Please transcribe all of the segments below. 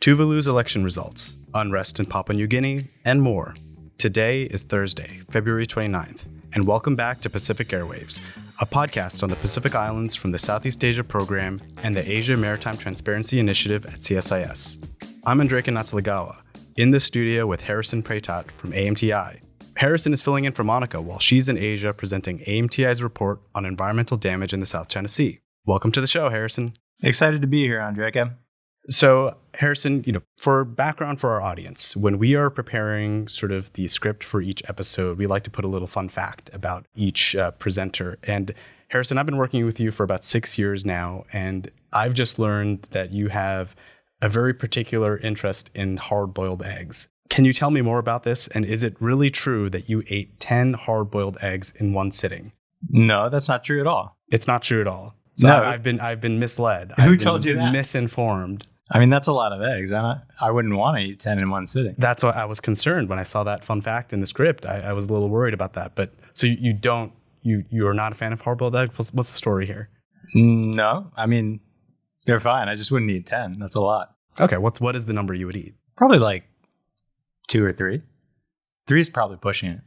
Tuvalu's election results, unrest in Papua New Guinea, and more. Today is Thursday, February 29th, and welcome back to Pacific Airwaves, a podcast on the Pacific Islands from the Southeast Asia Program and the Asia Maritime Transparency Initiative at CSIS. I'm Andreyka in the studio with Harrison Pretat from AMTI. Harrison is filling in for Monica while she's in Asia presenting AMTI's report on environmental damage in the South China Sea. Welcome to the show, Harrison. Excited to be here, Andreyka. So, Harrison, for background for our audience, when we are preparing sort of the script for each episode, we like to put a little fun fact about each presenter. And Harrison, I've been working with you for about 6 years now, and I've just learned that you have a very particular interest in hard-boiled eggs. Can you tell me more about this? And is it really true that you ate 10 hard-boiled eggs in one sitting? No, that's not true at all. It's not true at all. So No. I've been misled. Who told you that? Misinformed. I mean, that's a lot of eggs. I wouldn't want to eat 10 in one sitting. That's why I was concerned when I saw that fun fact in the script. I was a little worried about that. But so you're not a fan of hard-boiled eggs? What's the story here? No, I mean, they're fine. I just wouldn't eat 10. That's a lot. Okay, what is the number you would eat? Probably like 2 or 3. 3 is probably pushing it.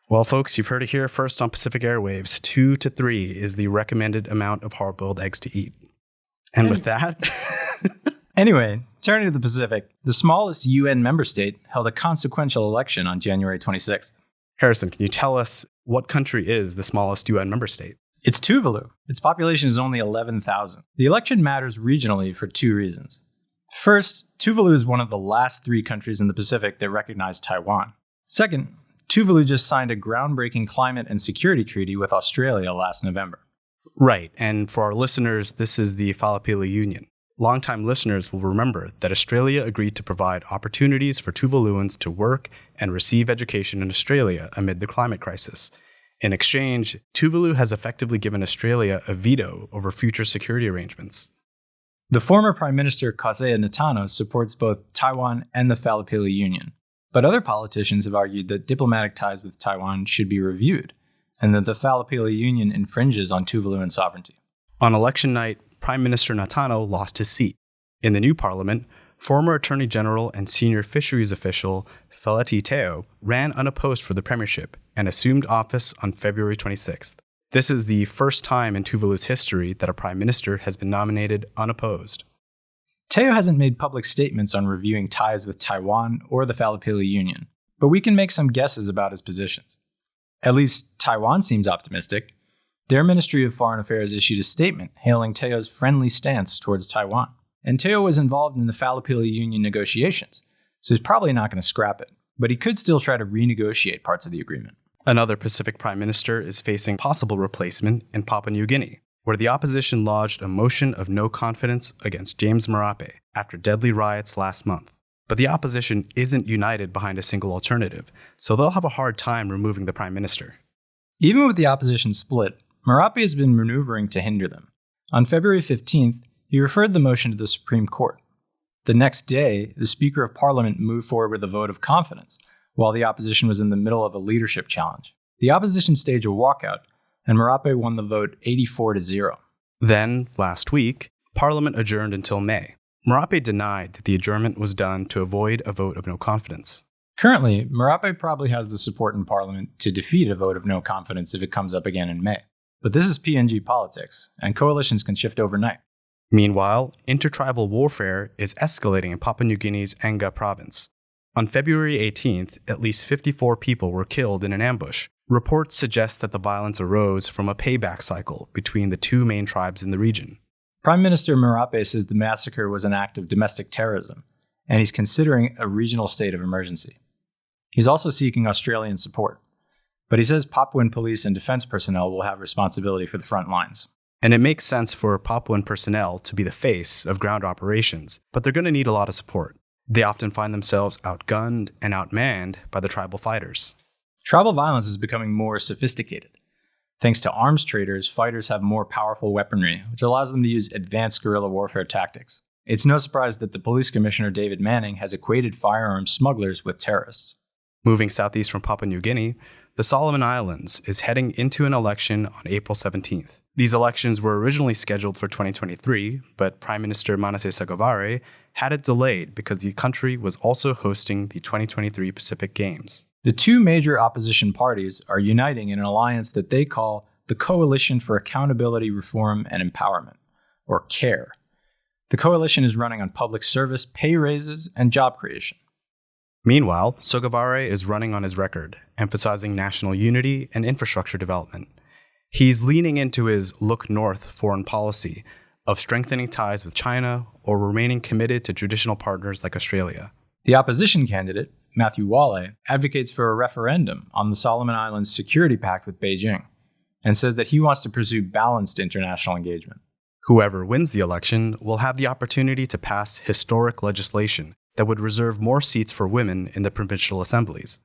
Well, folks, you've heard it here first on Pacific Airwaves. 2 to 3 is the recommended amount of hard-boiled eggs to eat. And with that... Anyway, turning to the Pacific, the smallest UN member state held a consequential election on January 26th. Harrison, can you tell us what country is the smallest UN member state? It's Tuvalu. Its population is only 11,000. The election matters regionally for 2 reasons. First, Tuvalu is one of the last 3 countries in the Pacific that recognize Taiwan. Second, Tuvalu just signed a groundbreaking climate and security treaty with Australia last November. Right, and for our listeners, this is the Papua Union. Longtime listeners will remember that Australia agreed to provide opportunities for Tuvaluans to work and receive education in Australia amid the climate crisis. In exchange, Tuvalu has effectively given Australia a veto over future security arrangements. The former Prime Minister Kausea Natano supports both Taiwan and the Papua Union, but other politicians have argued that diplomatic ties with Taiwan should be reviewed and that the Papua Union infringes on Tuvaluan sovereignty. On election night, Prime Minister Natano lost his seat. In the new parliament, former Attorney General and senior fisheries official Feleti Teo ran unopposed for the premiership and assumed office on February 26th. This is the first time in Tuvalu's history that a prime minister has been nominated unopposed. Teo hasn't made public statements on reviewing ties with Taiwan or the Papua Union, but we can make some guesses about his positions. At least Taiwan seems optimistic. Their Ministry of Foreign Affairs issued a statement hailing Teo's friendly stance towards Taiwan. And Teo was involved in the Papua Union negotiations, so he's probably not going to scrap it. But he could still try to renegotiate parts of the agreement. Another Pacific prime minister is facing possible replacement in Papua New Guinea, where the opposition lodged a motion of no confidence against James Marape after deadly riots last month. But the opposition isn't united behind a single alternative, so they'll have a hard time removing the prime minister. Even with the opposition split, Marape has been maneuvering to hinder them. On February 15th, he referred the motion to the Supreme Court. The next day, the Speaker of Parliament moved forward with a vote of confidence, while the opposition was in the middle of a leadership challenge. The opposition staged a walkout, and Marape won the vote 84-0. Then, last week, Parliament adjourned until May. Marape denied that the adjournment was done to avoid a vote of no confidence. Currently, Marape probably has the support in Parliament to defeat a vote of no confidence if it comes up again in May. But this is PNG politics, and coalitions can shift overnight. Meanwhile, intertribal warfare is escalating in Papua New Guinea's Enga province. On February 18th, at least 54 people were killed in an ambush. Reports suggest that the violence arose from a payback cycle between the 2 main tribes in the region. Prime Minister Marape says the massacre was an act of domestic terrorism, and he's considering a regional state of emergency. He's also seeking Australian support. But he says Papuan police and defense personnel will have responsibility for the front lines. And it makes sense for Papuan personnel to be the face of ground operations, but they're going to need a lot of support. They often find themselves outgunned and outmanned by the tribal fighters. Tribal violence is becoming more sophisticated. Thanks to arms traders, fighters have more powerful weaponry, which allows them to use advanced guerrilla warfare tactics. It's no surprise that the police commissioner David Manning has equated firearms smugglers with terrorists. Moving southeast from Papua New Guinea, the Solomon Islands is heading into an election on April 17th. These elections were originally scheduled for 2023, but Prime Minister Manasseh Sogavare had it delayed because the country was also hosting the 2023 Pacific Games. The two major opposition parties are uniting in an alliance that they call the Coalition for Accountability, Reform, and Empowerment, or CARE. The coalition is running on public service, pay raises, and job creation. Meanwhile, Sogavare is running on his record, emphasizing national unity and infrastructure development. He's leaning into his look north foreign policy of strengthening ties with China or remaining committed to traditional partners like Australia. The opposition candidate, Matthew Wale, advocates for a referendum on the Solomon Islands Security Pact with Beijing and says that he wants to pursue balanced international engagement. Whoever wins the election will have the opportunity to pass historic legislation that would reserve more seats for women in the provincial assemblies.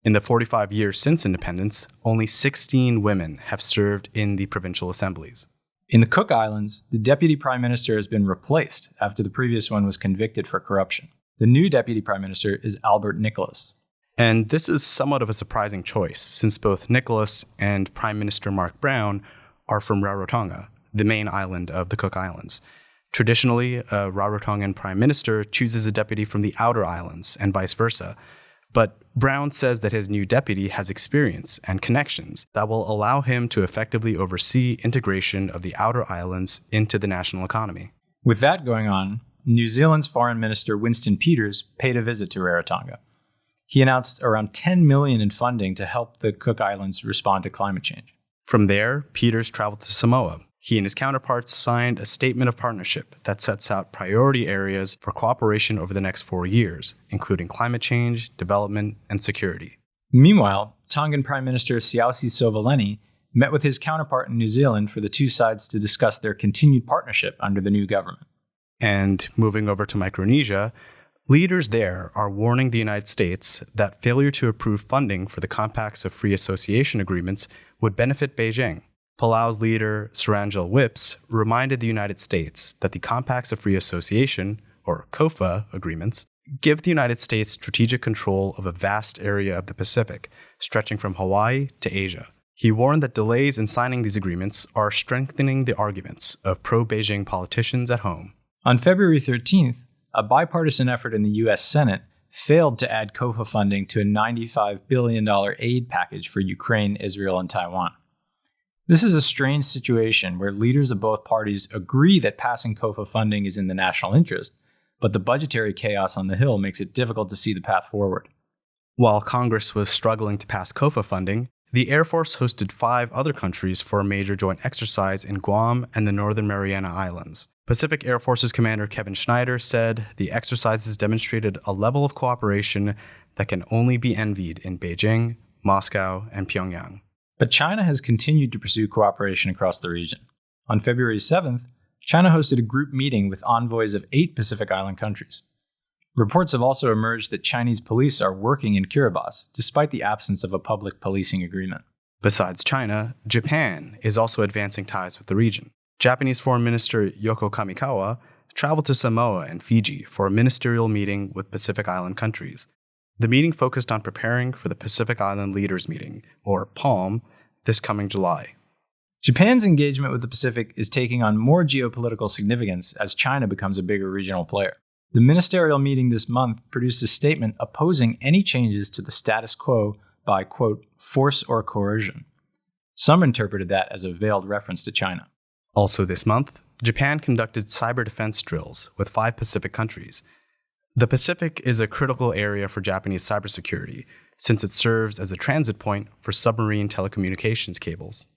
In the 45 years since independence, only 16 women have served in the provincial assemblies. In the Cook Islands, the deputy prime minister has been replaced after the previous one was convicted for corruption. The new deputy prime minister is Albert Nicholas. And this is somewhat of a surprising choice, since both Nicholas and Prime Minister Mark Brown are from Rarotonga, the main island of the Cook Islands. Traditionally, a Rarotongan prime minister chooses a deputy from the outer islands, and vice versa. But Brown says that his new deputy has experience and connections that will allow him to effectively oversee integration of the outer islands into the national economy. With that going on, New Zealand's Foreign Minister Winston Peters paid a visit to Rarotonga. He announced around $10 million in funding to help the Cook Islands respond to climate change. From there, Peters traveled to Samoa. He and his counterparts signed a statement of partnership that sets out priority areas for cooperation over the next 4 years, including climate change, development, and security. Meanwhile, Tongan Prime Minister Siausi Sovaleni met with his counterpart in New Zealand for the two sides to discuss their continued partnership under the new government. And moving over to Micronesia, leaders there are warning the United States that failure to approve funding for the Compacts of Free Association agreements would benefit Beijing. Palau's leader, Saranjal Whips, reminded the United States that the Compacts of Free Association, or COFA, agreements give the United States strategic control of a vast area of the Pacific, stretching from Hawaii to Asia. He warned that delays in signing these agreements are strengthening the arguments of pro-Beijing politicians at home. On February 13th, a bipartisan effort in the U.S. Senate failed to add COFA funding to a $95 billion aid package for Ukraine, Israel, and Taiwan. This is a strange situation where leaders of both parties agree that passing COFA funding is in the national interest, but the budgetary chaos on the Hill makes it difficult to see the path forward. While Congress was struggling to pass COFA funding, the Air Force hosted 5 other countries for a major joint exercise in Guam and the Northern Mariana Islands. Pacific Air Forces Commander Kevin Schneider said the exercises demonstrated a level of cooperation that can only be envied in Beijing, Moscow, and Pyongyang. But China has continued to pursue cooperation across the region. On February 7th, China hosted a group meeting with envoys of 8 Pacific Island countries. Reports have also emerged that Chinese police are working in Kiribati, despite the absence of a public policing agreement. Besides China, Japan is also advancing ties with the region. Japanese Foreign Minister Yoko Kamikawa traveled to Samoa and Fiji for a ministerial meeting with Pacific Island countries. The meeting focused on preparing for the Pacific Island Leaders Meeting, or PALM, this coming July. Japan's engagement with the Pacific is taking on more geopolitical significance as China becomes a bigger regional player. The ministerial meeting this month produced a statement opposing any changes to the status quo by, quote, force or coercion. Some interpreted that as a veiled reference to China. Also this month, Japan conducted cyber defense drills with 5 Pacific countries. The Pacific is a critical area for Japanese cybersecurity, since it serves as a transit point for submarine telecommunications cables.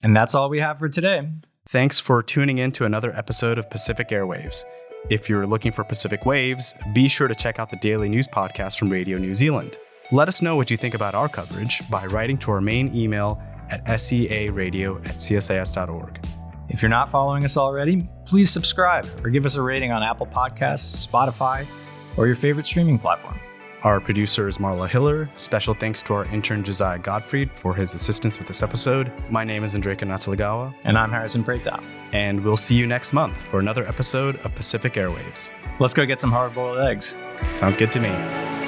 And that's all we have for today. Thanks for tuning in to another episode of Pacific Airwaves. If you're looking for Pacific Waves, be sure to check out the daily news podcast from Radio New Zealand. Let us know what you think about our coverage by writing to our main email at searadio@csis.org. If you're not following us already, please subscribe or give us a rating on Apple Podcasts, Spotify, or your favorite streaming platform. Our producer is Marla Hiller. Special thanks to our intern Josiah Gottfried for his assistance with this episode. My name is Andreyka Natsalagawa. And I'm Harrison Preta. And we'll see you next month for another episode of Pacific Airwaves. Let's go get some hard-boiled eggs. Sounds good to me.